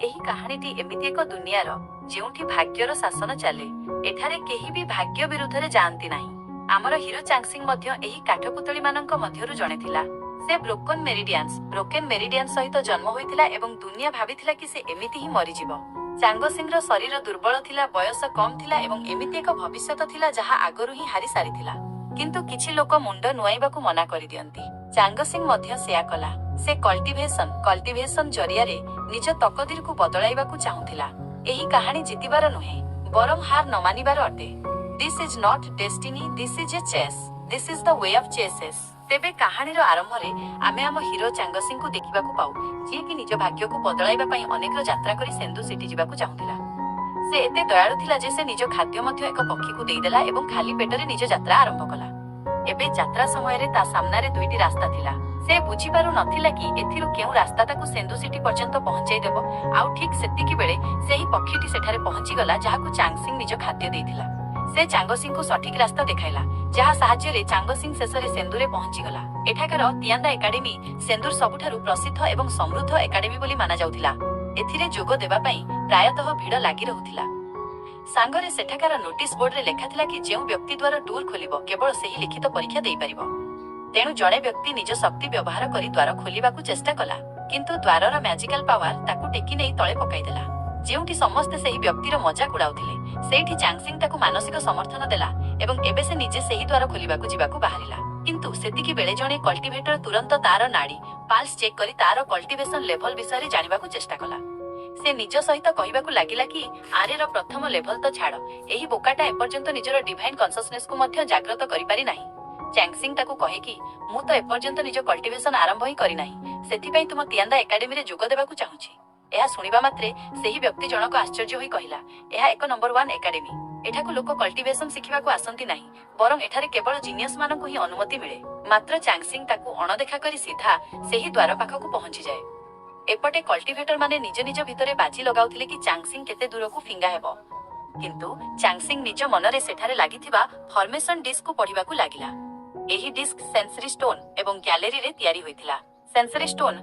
ଏହି କାହାଣୀଟି ଏମିତି ଏକ ଦୁନିଆର ଯେଉଁଠି ଭାଗ୍ୟର ଶାସନ ଚାଲେ। ଏଠାରେ କେହି ବି ଭାଗ୍ୟ ବିରୁଦ୍ଧରେ ଯାଆନ୍ତି ନାହିଁ। ଆମର ହିରୋ ଚାଙ୍ଗସିଂ ମଧ୍ୟ ଏହି କାଠପୁତଳିମାନଙ୍କ ମଧ୍ୟରୁ ଜଣେ ଥିଲା। ସେ ବ୍ରୋକେନ୍ ମେରିଡିଆନ୍ସ ସହିତ ଜନ୍ମ ହୋଇଥିଲା ଏବଂ ଦୁନିଆ ଭାବିଥିଲା କି ସେ ଏମିତି ହିଁ ମରିଯିବ। ଚାଙ୍ଗସିଂର ଶରୀର ଦୁର୍ବଳ ଥିଲା, ବୟସ କମ୍ ଥିଲା ଏବଂ ଏମିତି ଏକ ଭବିଷ୍ୟତ ଥିଲା ଯାହା ଆଗରୁ ହିଁ ହାରି ସାରିଥିଲା। କିନ୍ତୁ କିଛି ଲୋକ ମୁଣ୍ଡ ନୁଆଇବାକୁ ମନା କରିଦିଅନ୍ତି। ଚାଙ୍ଗସିଂ ମଧ୍ୟ ସେୟା କଲା। ସେ କଲ୍ଟିଭେସନ ଜରିଆରେ ନିଜ ତକଦିରକୁ ବଦଳାଇବାକୁ ଚାହୁଁଥିଲା। ଏହି କାହାଣୀ ଜିତିବାର ନୁହେଁ, ବରଂ ହାର ନ ମାନିବାର ଅଟେ। This is not destiny, this is a chase, this is the way of chases. ତେବେ କାହାଣୀର ଆରମ୍ଭରେ ଆମେ ଆମ ହିରୋ ଚାଙ୍ଗସିଂଙ୍କୁ ଦେଖିବାକୁ ପାଉ, ଯିଏକି ନିଜ ଭାଗ୍ୟକୁ ବଦଳାଇବା ପାଇଁ ଅନେକର ଯାତ୍ରା କରି ସେନ୍ଦୁ ସିଟି ଯିବାକୁ ଚାହୁଁଥିଲା। ସେ ଏତେ ଦୟାଳୁ ଥିଲା ଯେ ସେ ନିଜ ଖାଦ୍ୟ ମଧ୍ୟ ଏକ ପକ୍ଷୀକୁ ଦେଇଦେଲା ଏବଂ ଖାଲି ପେଟରେ ନିଜ ଯାତ୍ରା ଆରମ୍ଭ କଲା। ଏବେ ଯାତ୍ରା ସମୟରେ ତା ସାମ୍ନାରେ ଦୁଇଟି ରାସ୍ତା ଥିଲା। ସେ ବୁଝିପାରୁ ନଥିଲା କି ଏଥିରୁ କେଉଁ ରାସ୍ତା ତାକୁ ସେନ୍ଦୁ ସିଟି ପର୍ଯ୍ୟନ୍ତ ପହଞ୍ଚାଇ ଦେବ। ଆଉ ଠିକ୍ ସେତିକି ବେଳେ ସେହି ପକ୍ଷୀଟି ସେଠାରେ ପହଞ୍ଚିଗଲା ଯାହାକୁ ଚାଙ୍ଗସିଂ ନିଜ ଖାଦ୍ୟ ଦେଇଥିଲା। ସେ ଚାଙ୍ଗସିଂଙ୍କୁ ସଠିକ୍ ରାସ୍ତା ଦେଖାଇଲା, ଯାହା ସାହାଯ୍ୟରେ ଚାଙ୍ଗସିଂ ଶେଷରେ ସେନ୍ଦୁରେ ପହଞ୍ଚିଗଲା। ଏଠାକାର ତିଆନ୍ଦା ଏକାଡେମୀ ସେନ୍ଦୁର ସବୁଠାରୁ ପ୍ରସିଦ୍ଧ ଏବଂ ସମୃଦ୍ଧ ଏକାଡେମୀ ବୋଲି ମାନାଯାଉଥିଲା। ଏଥିରେ ଯୋଗ ଦେବା ପାଇଁ ପ୍ରାୟତଃ ଭିଡ଼ ଲାଗି ରହୁଥିଲା। ସାଙ୍ଗରେ ସେଠାକାର ନୋଟିସ୍ ବୋର୍ଡରେ ଲେଖାଥିଲା କି ଯେଉଁ ବ୍ୟକ୍ତି ଦ୍ୱାର ଟୁର୍ ଖୋଲିବ କେବଳ ସେହି ଲିଖିତ ପରୀକ୍ଷା ଦେଇପାରିବ। ତେଣୁ ଜଣେ ବ୍ୟକ୍ତି ନିଜ ଶକ୍ତି ବ୍ୟବହାର କରି ଦ୍ୱାର ଖୋଲିବାକୁ ଚେଷ୍ଟା କଲା, କିନ୍ତୁ ଦ୍ୱାରର ମ୍ୟାଜିକାଲ ପାୱାର ତାକୁ ଟେକି ନେଇ ତଳେ ପକାଇଦେଲା। ଯେଉଁଠି ସମସ୍ତେ ସେହି ବ୍ୟକ୍ତିର ମଜାକ ଉଡାଉଥିଲେ, ସେଇଠି ଚାଙ୍ଗସିଂ ତାକୁ ମାନସିକ ସମର୍ଥନ ଦେଲା ଏବଂ ଏବେ ସେ ନିଜେ ସେହି ଦ୍ୱାର ଖୋଲିବାକୁ ଯିବାକୁ ବାହାରିଲା। କିନ୍ତୁ ସେତିକି ବେଳେ ଜଣେ କଲ୍ଟିଭେଟର ତୁରନ୍ତ ତାର ନାଡି ପାଲ୍ସ ଚେକ୍ କରି ତାର କଲ୍ଟିଭେସନ ଲେଭଲ ବିଷୟରେ ଜାଣିବାକୁ ଚେଷ୍ଟା କଲା। ସେ ନିଜ ସହିତ କହିବାକୁ ଲାଗିଲା କି ଆରେର ପ୍ରଥମ ଲେଭଲ ତ ଛାଡ଼, ଏହି ବୋକାଟା ଏପର୍ଯ୍ୟନ୍ତ ନିଜର ଡିଭାଇନ କନସସନେସକୁ ମଧ୍ୟ ଜାଗ୍ରତ କରିପାରି ନାହିଁ। ଚାଙ୍ଗସିଂ ତାକୁ କହେ କି ମୁଁ ତ ଏପର୍ଯ୍ୟନ୍ତ ନିଜ କଲ୍ଟିଭେସନ ଆରମ୍ଭ ହିଁ କରିନାହିଁ, ସେଥିପାଇଁ ତୁମ ତିଆନ୍ଦା ଏକାଡେମୀରେ ଯୋଗ ଦେବାକୁ ଚାହୁଁଛି। ଏହା ଶୁଣିବା ମାତ୍ରେ ସେହି ବ୍ୟକ୍ତି ଜଣକ ଆଶ୍ଚର୍ଯ୍ୟ ହୋଇ କହିଲା, ଏହା 1 ନମ୍ବର 1 ଏକାଡେମୀ। ଏଠାକୁ ଲୋକ କଲ୍ଟିଭେସନ ଶିଖିବାକୁ ଆସନ୍ତି ନାହିଁ, ବରଂ ଏଠାରେ କେବଳ ଜିନିୟସ ମାନଙ୍କୁ ହିଁ ଅନୁମତି ମିଳେ। ମାତ୍ର ଚାଙ୍ଗସିଂ ତାକୁ ଅଣଦେଖା କରି ସିଧା ସେହି ଦ୍ୱାର ପାଖକୁ ପହଞ୍ଚିଯାଏ। ଏପଟେ କଲ୍ଟିଭେଟର ମାନେ ନିଜ ନିଜ ଭିତରେ ବାଜି ଲଗାଉଥିଲେ କି ଚାଙ୍ଗସିଂ କେତେ ଦୂରକୁ ଫିଙ୍ଗା ହେବ। କିନ୍ତୁ ଚାଙ୍ଗସିଂ ନିଜ ମନରେ ସେଠାରେ ଲାଗିଥିବା ଫର୍ମେସନ ଡିସ୍କକୁ ପଢିବାକୁ ଲାଗିଲା। ଏହି ଡିସ୍କ ସେନ୍ସରି ଷ୍ଟୋନ ଏବଂ ଗ୍ୟାଲେରୀରେ ତିଆରି ହୋଇଥିଲା। ସେନ୍ସରି ଷ୍ଟୋନ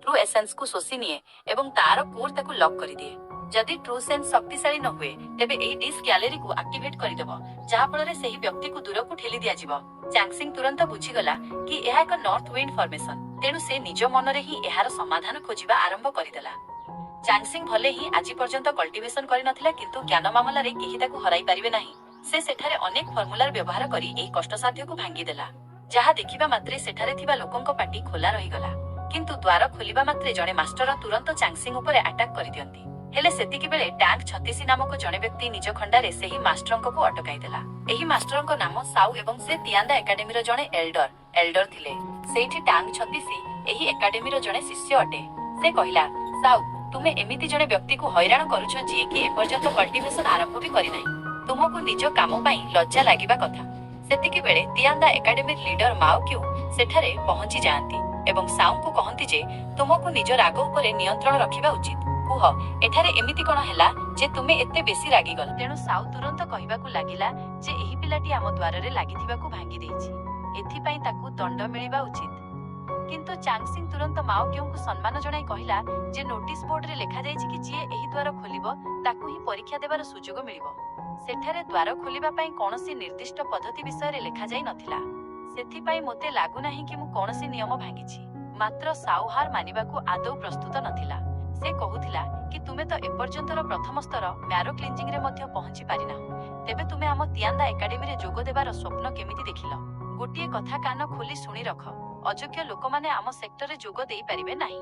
ଟ୍ରୁ ଏସେନ୍ସକୁ ଶୋଷି ନିଏ ଏବଂ ତାର କୋର୍ ତାକୁ ଲକ୍ କରିଦିଏ। ଯଦି ଟ୍ରୁ ସେନ୍ସ ଶକ୍ତିଶାଳୀ ନ ହୁଏ, ତେବେ ଏହି ଡିସ୍କ ଗ୍ୟାଲେରୀକୁ ଆକ୍ଟିଭେଟ୍ କରିଦେବ, ଯାହା ଫଳରେ ସେହି ବ୍ୟକ୍ତିକୁ ଦୂରକୁ ଠେଲି ଦିଆଯିବ। ଚାଙ୍ଗସିଂ ତୁରନ୍ତ ବୁଝିଗଲା କି ଏହା ଏକ ନର୍ଥ ୱିଣ୍ଡ ଫର୍ମେସନ, ତେଣୁ ସେ ନିଜ ମନରେ ହିଁ ଏହାର ସମାଧାନ ଖୋଜିବା ଆରମ୍ଭ କରିଦେଲା। ଚାଙ୍ଗସିଂ ଭଲେ ହିଁ ଆଜି ପର୍ଯ୍ୟନ୍ତ କଲ୍ଟିଭେସନ କରିନଥିଲା, କିନ୍ତୁ ଜ୍ଞାନ ମାମଲାରେ କେହି ତାକୁ ହରାଇ ପାରିବେ ନାହିଁ। ସେ ସେଠାରେ ଅନେକ ଫର୍ମୁଲାର ବ୍ୟବହାର କରି ଏହି କଷ୍ଟସାଧ୍ୟକୁ ଭାଙ୍ଗିଦେଲା, ଯାହା ଦେଖିବା ମାତ୍ରେ ସେଠାରେ ଥିବା ଲୋକଙ୍କ ପାଟି ଖୋଲା ରହିଗଲା। କିନ୍ତୁ ଦ୍ୱାର ଖୋଲିବା ମାତ୍ରେ ଜଣେ ମାଷ୍ଟର ତୁରନ୍ତ ଚାଙ୍ଗସିଂ ଉପରେ ଆଟାକ୍ କରିଦିଅନ୍ତି। ହେଲେ ସେତିକି ବେଳେ ଟାଙ୍ଗ 36 ନାମକ ଜଣେ ବ୍ୟକ୍ତି ନିଜ ଖଣ୍ଡାରେ ସେହି ମାଷ୍ଟରଙ୍କୁ ଅଟକାଇ ଦେଲା। ଏହି ମାଷ୍ଟରଙ୍କ ନାମ ସାଉ ଏବଂ ସେ ତିଆନ୍ଦା ଏକାଡେମୀର ଜଣେ ଏଲ୍ଡର ଥିଲେ। ସେଇଠି ଟାଙ୍ଗ 36 ଏହି ଏକାଡେମୀର ଜଣେ ଶିଷ୍ୟ ଅଟେ। ସେ କହିଲା, ସାଉ, ତୁମେ ଏମିତି ଜଣେ ବ୍ୟକ୍ତିକୁ ହଇରାଣ କରୁଛ ଯିଏକି ଏପର୍ଯ୍ୟନ୍ତ କଲ୍ଟିଭେସନ ଆରମ୍ଭ ବି କରିନାହିଁ। ତୁମକୁ ନିଜ କାମ ପାଇଁ ଲଜ୍ଜା ଲାଗିବା କଥା। ସେତିକି ବେଳେ ତିଆନ୍ଦା ଏକାଡେମୀର ଲିଡର ମାଓ କ୍ୟୁ ସେଠାରେ ପହଞ୍ଚି ଯାଆନ୍ତି ଏବଂ ସାଉଙ୍କୁ କହନ୍ତି ଯେ ତୁମକୁ ନିଜ ରାଗ ଉପରେ ନିୟନ୍ତ୍ରଣ ରଖିବା ଉଚିତ। କୁହ, ଏଠାରେ ଏମିତି କଣ ହେଲା ଯେ ତୁମେ ଏତେ ବେଶୀ ରାଗିଗଲ? ତେଣୁ ସାଉ ତୁରନ୍ତ କହିବାକୁ ଲାଗିଲା ଯେ ଏହି ପିଲାଟି ଆମ ଦ୍ୱାରରେ ଲାଗିଥିବାକୁ ଭାଙ୍ଗି ଦେଇଛି, ଏଥିପାଇଁ ତାକୁ ଦଣ୍ଡ ମିଳିବା ଉଚିତ। କିନ୍ତୁ ଚାଙ୍ଗସିଂ ତୁରନ୍ତ ମାଓ କ୍ୟୁଙ୍କୁ ସମ୍ମାନ ଜଣାଇ କହିଲା ଯେ ନୋଟିସ ବୋର୍ଡରେ ଲେଖାଯାଇଛି କି ଯିଏ ଏହି ଦ୍ୱାର ଖୋଲିବ ତାକୁ ହିଁ ପରୀକ୍ଷା ଦେବାର ସୁଯୋଗ ମିଳିବ। ସେଠାରେ ଦ୍ୱାର ଖୋଲିବା ପାଇଁ କୌଣସି ନିର୍ଦ୍ଦିଷ୍ଟ ପଦ୍ଧତି ବିଷୟରେ ଲେଖାଯାଇ ନଥିଲା। ସେଥିପାଇଁ ମୋତେ ଲାଗୁନାହିଁ କି ମୁଁ କୌଣସି ନିୟମ ଭାଙ୍ଗିଛି। ମାତ୍ର ସାଉ ହାର ମାନିବାକୁ ଆଦୌ ପ୍ରସ୍ତୁତ ନଥିଲା। ସେ କହୁଥିଲା କି ତୁମେ ତ ଏପର୍ଯ୍ୟନ୍ତର ପ୍ରଥମ ସ୍ତର ମ୍ୟାରୋ କ୍ଲିଞ୍ଜିଂରେ ମଧ୍ୟ ପହଞ୍ଚି ପାରିନାହଁ, ତେବେ ତୁମେ ଆମ ତିଆନ୍ଦା ଏକାଡେମୀରେ ଯୋଗ ଦେବାର ସ୍ୱପ୍ନ କେମିତି ଦେଖିଲ? ଗୋଟିଏ କଥା କାନ ଖୋଲି ଶୁଣି ରଖ, ଅଯୋଗ୍ୟ ଲୋକମାନେ ଆମ ସେକ୍ଟରରେ ଯୋଗ ଦେଇପାରିବେ ନାହିଁ।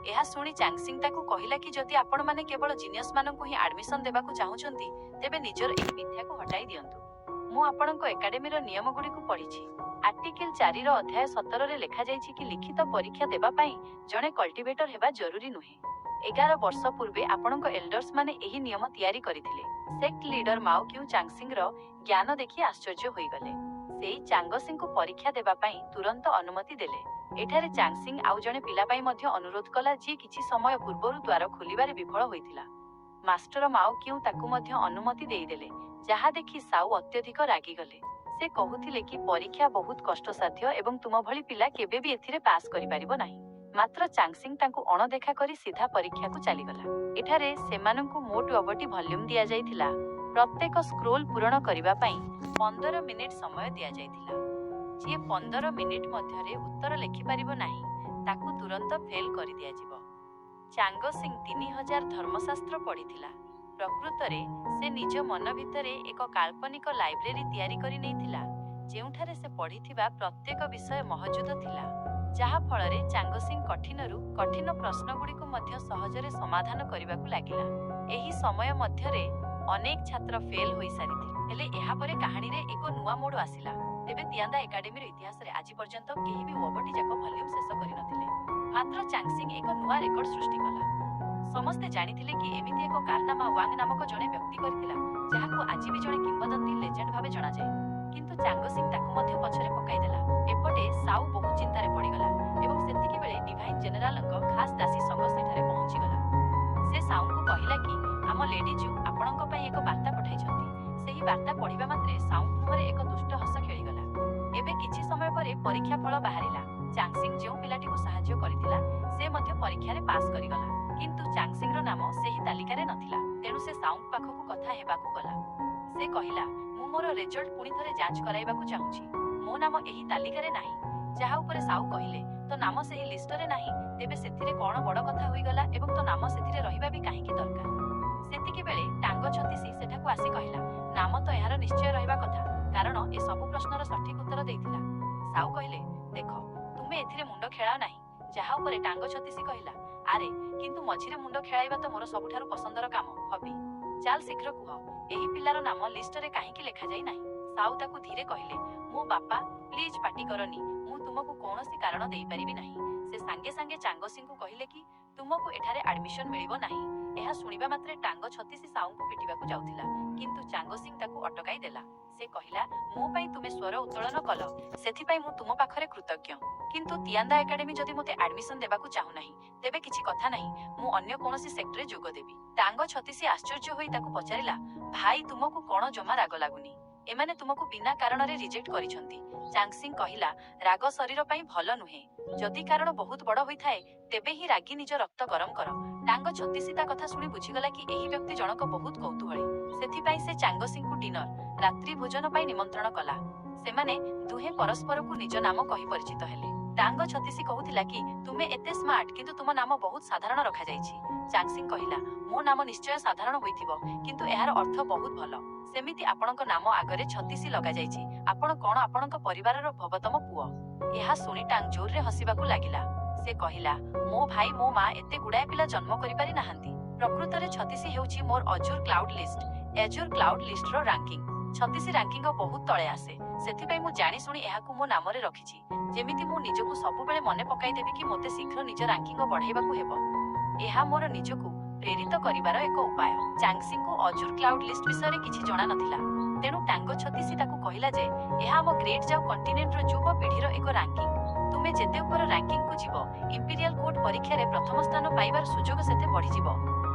ଏହା ଶୁଣି ଚାଙ୍ଗସିଂ ତାକୁ କହିଲା କି ଯଦି ଆପଣମାନେ କେବଳ ଜିନିୟସ ମାନଙ୍କୁ ହିଁ ଆଡମିସନ ଦେବାକୁ ଚାହୁଁଛନ୍ତି, ତେବେ ନିଜର ଏହି ମିଥ୍ୟାକୁ ହଟାଇ ଦିଅନ୍ତୁ। ମୁଁ ଆପଣଙ୍କ ଏକାଡେମୀର ନିୟମଗୁଡ଼ିକୁ ପଢିଛି। ଆର୍ଟିକିଲ 4ର ଅଧ୍ୟାୟ 17ରେ ଲେଖାଯାଇଛି କି ଲିଖିତ ପରୀକ୍ଷା ଦେବା ପାଇଁ ଜଣେ କଲ୍ଟିଭେଟର ହେବା ଜରୁରୀ ନୁହେଁ। 11 ବର୍ଷ ପୂର୍ବେ ଆପଣଙ୍କ ଏଲ୍ଡର୍ସ ମାନେ ଏହି ନିୟମ ତିଆରି କରିଥିଲେ। ସେକ୍ଟ ଲିଡର ମାଓ କ୍ୟୁ ଚାଙ୍ଗସିଂର ଜ୍ଞାନ ଦେଖି ଆଶ୍ଚର୍ଯ୍ୟ ହୋଇଗଲେ। ସେଇ ଚାଙ୍ଗସିଂଙ୍କୁ ପରୀକ୍ଷା ଦେବା ପାଇଁ ତୁରନ୍ତ ଅନୁମତି ଦେଲେ। ଏଠାରେ ଚାଙ୍ଗସିଂ ଆଉ ଜଣେ ପିଲା ପାଇଁ ମଧ୍ୟ ଅନୁରୋଧ କଲା ଯିଏ କିଛି ସମୟ ପୂର୍ବରୁ ଦ୍ୱାର ଖୋଲିବାରେ ବିଫଳ ହୋଇଥିଲା। ମାଷ୍ଟର ମାଓ କ୍ୟୁ ତାକୁ ମଧ୍ୟ ଅନୁମତି ଦେଇଦେଲେ, ଯାହା ଦେଖି ସାଉ ଅତ୍ୟଧିକ ରାଗିଗଲେ। ସେ କହୁଥିଲେ କି ପରୀକ୍ଷା ବହୁତ କଷ୍ଟସାଧ୍ୟ ଏବଂ ତୁମ ଭଳି ପିଲା କେବେ ବି ଏଥିରେ ପାସ୍ କରିପାରିବ ନାହିଁ। ମାତ୍ର ଚାଙ୍ଗସିଂ ତାଙ୍କୁ ଅଣଦେଖା କରି ସିଧା ପରୀକ୍ଷାକୁ ଚାଲିଗଲା। ଏଠାରେ ସେମାନଙ୍କୁ ମୋଟ 9ଟି ଭଲ୍ୟୁମ୍ ଦିଆଯାଇଥିଲା। ପ୍ରତ୍ୟେକ ସ୍କ୍ରୋଲ ପୂରଣ କରିବା ପାଇଁ 15 ମିନିଟ୍ ସମୟ ଦିଆଯାଇଥିଲା। ଯିଏ 15 ମିନିଟ୍ ମଧ୍ୟରେ ଉତ୍ତର ଲେଖିପାରିବ ନାହିଁ ତାକୁ ତୁରନ୍ତ ଫେଲ୍ କରିଦିଆଯିବ। ଚାଙ୍ଗସିଂ 3000 ଧର୍ମଶାସ୍ତ୍ର ପଢ଼ିଥିଲା। ପ୍ରକୃତରେ ସେ ନିଜ ମନ ଭିତରେ ଏକ କାଳ୍ପନିକ ଲାଇବ୍ରେରୀ ତିଆରି କରି ନେଇଥିଲା ଯେଉଁଠାରେ ସେ ପଢ଼ିଥିବା ପ୍ରତ୍ୟେକ ବିଷୟ ମହଜୁଦ ଥିଲା, ଯାହା ଫଳରେ ଚାଙ୍ଗସିଂ କଠିନରୁ କଠିନ ପ୍ରଶ୍ନଗୁଡ଼ିକୁ ମଧ୍ୟ ସହଜରେ ସମାଧାନ କରିବାକୁ ଲାଗିଲା। ଏହି ସମୟ ମଧ୍ୟରେ ଅନେକ ଛାତ୍ର ଫେଲ୍ ହୋଇସାରିଥିଲେ, ହେଲେ ଏହାପରେ କାହାଣୀରେ ଏକ ନୂଆ ମୋଡ଼ ଆସିଲା। ତେବେ ତିଆନ୍ଦା ଏକାଡେମୀର ଇତିହାସରେ ଆଜି ପର୍ଯ୍ୟନ୍ତ କେହି ବି 9ଟି ଯାକ ଭଲ୍ୟୁମ୍ ଶେଷ କରିନଥିଲେ। ମାତ୍ର ଚାଙ୍ଗସିଂ ଏକ ନୂଆ ରେକର୍ଡ ସୃଷ୍ଟି କଲା। ସମସ୍ତେ ଜାଣିଥିଲେ କି ଏମିତି ଏକ କାରନାମା ୱାଙ୍ଗ ନାମକ ଜଣେ ବ୍ୟକ୍ତି କରିଥିଲା, ଯାହାକୁ ଆଜି ବି ଜଣେ କିମ୍ବଦନ୍ତୀ ଲେଜେଣ୍ଡ ଭାବେ ଜଣାଯାଏ। କିନ୍ତୁ ଚାଙ୍ଗସିଂ ତାକୁ ମଧ୍ୟ ପଛରେ ପକାଇଦେଲା। ଏପଟେ ସାଉ ବହୁ ଚିନ୍ତାରେ ପଡ଼ିଗଲା ଏବଂ ସେତିକିବେଳେ ଡିଭାଇନ୍ ଜେନେରାଲଙ୍କ ଖାସ୍ ଦାସୀ ସଂଘ ସେଠାରେ ପହଞ୍ଚିଗଲା। ସେ ସାଉଙ୍କୁ କହିଲା କି ଆମ ଲେଡି ଜୁ ଆପଣଙ୍କ ପାଇଁ ଏକ ବାର୍ତ୍ତା ପଠାଇଛନ୍ତି। ସେହି ବାର୍ତ୍ତା ପଢ଼ିବା ମାତ୍ରେ ସାଉଙ୍କ ମୁହଁରେ ଏକ ଦୁଷ୍ଟ ହସ ଖେଳିଗଲା। ଏବେ କିଛି ସମୟ ପରେ ପରୀକ୍ଷା ଫଳ ବାହାରିଲା। ଚାଙ୍ଗସିଂ ଯେଉଁ ପିଲାଟିକୁ ସାହାଯ୍ୟ କରିଥିଲା ସେ ମଧ୍ୟ ପରୀକ୍ଷାରେ ପାସ୍ କରିଗଲା। କିନ୍ତୁ ଚାଙ୍ଗସିଂର ନାମ ସେହି ତାଲିକାରେ ନଥିଲା। ତେଣୁ ସେ ସାଉଙ୍କ ପାଖକୁ କଥା ହେବାକୁ ଗଲା। ସେ କହିଲା, ମୁଁ ମୋର ରେଜଲ୍ଟ ପୁଣି ଥରେ ଯାଞ୍ଚ କରାଇବାକୁ ଚାହୁଁଛି। ମୋ ନାମ ଏହି ତାଲିକାରେ ନାହିଁ। ଯାହା ଉପରେ ସାଉ କହିଲେ, ତୋ ନାମ ସେହି ଲିଷ୍ଟରେ ନାହିଁ, ତେବେ ସେଥିରେ କ'ଣ ବଡ଼ କଥା ହୋଇଗଲା ଏବଂ ତୋ ନାମ ସେଥିରେ ରହିବା ବି କାହିଁକି ଦରକାର? ସେତିକିବେଳେ ଟାଙ୍ଗ ଛତିଶି ସେଠାକୁ ଆସି କହିଲା, ନାମ ତ ଏହାର ନିଶ୍ଚୟ ରହିବା କଥା, କାରଣ ଏ ସବୁ ପ୍ରଶ୍ନର ସଠିକ୍ ଉତ୍ତର ଦେଇଥିଲା। ସାଉ କହିଲେ, ଦେଖ, ତୁମେ ଏଥିରେ ମୁଣ୍ଡ ଖେଳାଅ ନାହିଁ। ଯାହା ଉପରେ ଟାଙ୍ଗ ଛତିଶି କହିଲା, ଆରେ କିନ୍ତୁ ମଝିରେ ମୁଣ୍ଡ ଖେଳାଇବା ତ ମୋର ସବୁଠାରୁ ପସନ୍ଦର କାମ, ହବି। ଚାଲ ଶୀଘ୍ର କୁହ, ଏହି ପିଲାର ନାମ ଲିଷ୍ଟରେ କାହିଁକି ଲେଖାଯାଇ ନାହିଁ? ସାଉ ତାକୁ ଧୀରେ କହିଲେ, ମୋ ବାପା, ପ୍ଲିଜ୍ ପାଟି କରନି, ମୁଁ ତୁମକୁ କୌଣସି କାରଣ ଦେଇପାରିବି ନାହିଁ। ସେ ସାଙ୍ଗେ ସାଙ୍ଗେ ଚାଙ୍ଗସିଂଙ୍କୁ କହିଲେ କି ତୁମକୁ ଏଠାରେ ଆଡମିସନ୍ ମିଳିବ ନାହିଁ। ଏହା ଶୁଣିବା ମାତ୍ରେ ଟାଙ୍ଗ ଛତିଶି ସାଉଙ୍କୁ ପିଟିବାକୁ ଯାଉଥିଲା, କିନ୍ତୁ ଚାଙ୍ଗସିଂ ତାକୁ ଅଟକାଇ ଦେଲା। ସେ କହିଲା, ମୋ ପାଇଁ ତୁମେ ସ୍ୱର ଉତ୍ତୋଳନ କଲ, ସେଥିପାଇଁ ମୁଁ ତୁମ ପାଖରେ କୃତଜ୍ଞ। କିନ୍ତୁ ତିଆନ୍ଦା ଏକାଡେମୀ ଯଦି ମୋତେ ଆଡମିସନ୍ ଦେବାକୁ ଚାହୁଁନାହିଁ, ତେବେ କିଛି କଥା ନାହିଁ, ମୁଁ ଅନ୍ୟ କୌଣସି ସେକ୍ଟରରେ ଯୋଗ ଦେବି। ଟାଙ୍ଗ ଛତିଶି ଆଶ୍ଚର୍ଯ୍ୟ ହୋଇ ତାକୁ ପଚାରିଲା, ଭାଇ ତୁମକୁ କ'ଣ ଜମା ରାଗ ଲାଗୁନି? ଏମାନେ ତୁମକୁ ବିନା କାରଣରେ ରିଜେକ୍ଟ କରିଛନ୍ତି। ଚାଙ୍ଗସିଂ କହିଲା, ରାଗ ଶରୀର ପାଇଁ ଭଲ ନୁହେଁ। ଯଦି କାରଣ ବହୁତ ବଡ଼ ହୋଇଥାଏ ତେବେ ହିଁ ରାଗି ନିଜ ରକ୍ତ ଗରମ କର। ଟାଙ୍ଗ ଛତିଶି ତା କଥା ଶୁଣି ବୁଝିଗଲା କି ଏହି ବ୍ୟକ୍ତି ଜଣକ ବହୁତ କୌତୂହଳୀ। ସେଥିପାଇଁ ସେ ଚାଙ୍ଗସିଂଙ୍କୁ ଡିନର, ରାତ୍ରି ଭୋଜନ ପାଇଁ ନିମନ୍ତ୍ରଣ କଲା। ସେମାନେ ଦୁହେଁ ପରସ୍ପରକୁ ନିଜ ନାମ କହି ପରିଚିତ ହେଲେ। ଟାଙ୍ଗ ଛତିଶି କହୁଥିଲା କି ତୁମେ ଏତେ ସ୍ମାର୍ଟ କିନ୍ତୁ ତୁମ ନାମ ବହୁତ ସାଧାରଣ ରଖାଯାଇଛି। ଚାଙ୍ଗସିଂ କହିଲା, ମୋ ନାମ ନିଶ୍ଚୟ ସାଧାରଣ ହୋଇଥିବ, କିନ୍ତୁ ଏହାର ଅର୍ଥ ବହୁତ ଭଲ। ସେମିତି ଆପଣଙ୍କ ନାମ ଆଗରେ ଛତିଶି ଲଗାଯାଇଛି। ଆପଣ କ'ଣ ଆପଣଙ୍କ ପରିବାରର ଭବତମ ପୁଅ? ଏହା ଶୁଣି ଟାଙ୍ଗ ଜୋରରେ ହସିବାକୁ ଲାଗିଲା। ସେ କହିଲା, ମୋ ଭାଇ ମୋ ମା ଏତେ ଗୁଡ଼ାଏ ପିଲା ଜନ୍ମ କରିପାରି ନାହାନ୍ତି। ପ୍ରକୃତରେ ଛତିଶି ହେଉଛି ମୋର Azure cloud list. Azure cloud ଲିଷ୍ଟର ରାଙ୍କିଂ 36 ରାଙ୍କିଙ୍ଗ ବହୁତ ତଳେ ଆସେ। ସେଥିପାଇଁ ମୁଁ ଜାଣିଶୁଣି ଏହାକୁ ମୋ ନାମରେ ରଖିଛି, ଯେମିତି ମୁଁ ନିଜକୁ ସବୁବେଳେ ମନେ ପକାଇଦେବି କି ମୋତେ ଶୀଘ୍ର ନିଜ ରାଙ୍କିଙ୍ଗ ବଢ଼ାଇବାକୁ ହେବ। ଏହା ମୋର ନିଜକୁ ପ୍ରେରିତ କରିବାର ଏକ ଉପାୟ। ଚାଙ୍ଗସିଂଙ୍କୁ ଅଜୁର କ୍ଲାଉଡ୍ ଲିଷ୍ଟ ବିଷୟରେ କିଛି ଜଣା ନଥିଲା। ତେଣୁ ଟାଙ୍ଗ ଛତିଶି ତାକୁ କହିଲା ଯେ ଏହା ଆମ ଗ୍ରେଟ୍ ଯାଉ କଣ୍ଟିନେଣ୍ଟର ଯୁବ ପିଢ଼ିର ଏକ ରାଙ୍କିଂ। ତୁମେ ଯେତେ ଉପର ରାଙ୍କିଙ୍ଗକୁ ଯିବ, ଇମ୍ପେରିଆଲ କୋର୍ଟ ପରୀକ୍ଷାରେ ପ୍ରଥମ ସ୍ଥାନ ପାଇବାର ସୁଯୋଗ ସେତେ ବଢ଼ିଯିବ।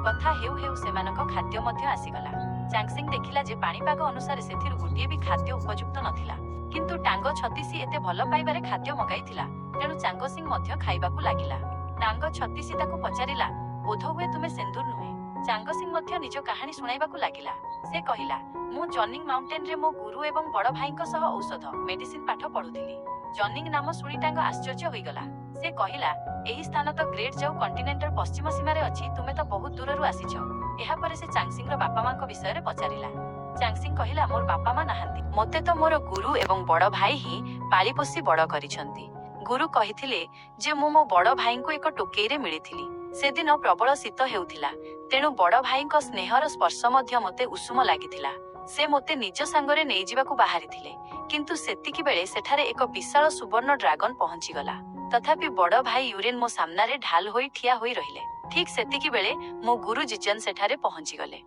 କଥା ହେଉ ହେଉ ସେମାନଙ୍କ ଖାଦ୍ୟ ମଧ୍ୟ ଆସିଗଲା। ଚାଙ୍ଗସିଂ ଦେଖିଲା ଯେ ପାଣିପାଗ ଅନୁସାରେ ସେଥିରୁ ଗୋଟିଏ ବି ଖାଦ୍ୟ ଉପଯୁକ୍ତ ନଥିଲା। କିନ୍ତୁ ଟାଙ୍ଗ ଛତିଶି ଏତେ ଭଲ ପାଇବାରେ ଖାଦ୍ୟ ମଗାଇଥିଲା, ତେଣୁ ଚାଙ୍ଗସିଂ ମଧ୍ୟ ଖାଇବାକୁ ଲାଗିଲା। ଟାଙ୍ଗ ଛତିଶି ତାକୁ ପଚାରିଲା, ବୋଧହୁଏ ତୁମେ ସେନ୍ଦୁର ନୁହେଁ? ଚାଙ୍ଗସିଂ ମଧ୍ୟ ନିଜ କାହାଣୀ ଶୁଣାଇବାକୁ ଲାଗିଲା। ସେ କହିଲା, ମୁଁ ଜନିଂ ମାଉଣ୍ଟେନରେ ମୋ ଗୁରୁ ଏବଂ ବଡ଼ ଭାଇଙ୍କ ସହ ଔଷଧ ମେଡିସିନ ପାଠ ପଢୁଥିଲି। ଜନିଂ ନାମ ଶୁଣି ଟାଙ୍ଗ ଆଶ୍ଚର୍ଯ୍ୟ ହୋଇଗଲା। ସେ କହିଲା, ଏହି ସ୍ଥାନ ତ ଗ୍ରେଟ୍ ଯାଉ କଣ୍ଟିନେଣ୍ଟର ପଶ୍ଚିମ ସୀମାରେ ଅଛି, ତୁମେ ତ ବହୁତ ଦୂରରୁ ଆସିଛ। ଏହାପରେ ସେ ଚାଙ୍ଗସିଂର ବାପା ମାଙ୍କ ବିଷୟରେ ପଚାରିଲା। ଚାଙ୍ଗସିଂ କହିଲା, ମୋର ବାପା ମା ନାହାନ୍ତି। ମୋତେ ତ ମୋର ଗୁରୁ ଏବଂ ବଡ଼ ଭାଇ ହିଁ ପାଳିପୋଷି ବଡ଼ କରିଛନ୍ତି। ଗୁରୁ କହିଥିଲେ ଯେ ମୁଁ ମୋ ବଡ଼ ଭାଇଙ୍କୁ ଏକ ଟୋକେଇରେ ମିଳିଥିଲି। ସେଦିନ ପ୍ରବଳ ଶୀତ ହେଉଥିଲା, ତେଣୁ ବଡ଼ ଭାଇଙ୍କ ସ୍ନେହର ସ୍ପର୍ଶ ମଧ୍ୟ ମୋତେ ଉଷୁମ ଲାଗିଥିଲା। ସେ ମୋତେ ନିଜ ସାଙ୍ଗରେ ନେଇଯିବାକୁ ବାହାରିଥିଲେ, କିନ୍ତୁ ସେତିକିବେଳେ ସେଠାରେ ଏକ ବିଶାଳ ସୁବର୍ଣ୍ଣ ଡ୍ରାଗନ ପହଞ୍ଚିଗଲା। ତଥାପି ବଡ଼ ଭାଇ ୟୁରେନ୍ ମୋ ସାମ୍ନାରେ ଢାଲ ହୋଇ ଠିଆ ହୋଇ ରହିଲେ। ଠିକ୍ ସେତିକିବେଳେ ମୋ ଗୁରୁ ଜିଜନ୍ ସେଠାରେ ପହଞ୍ଚିଗଲେ।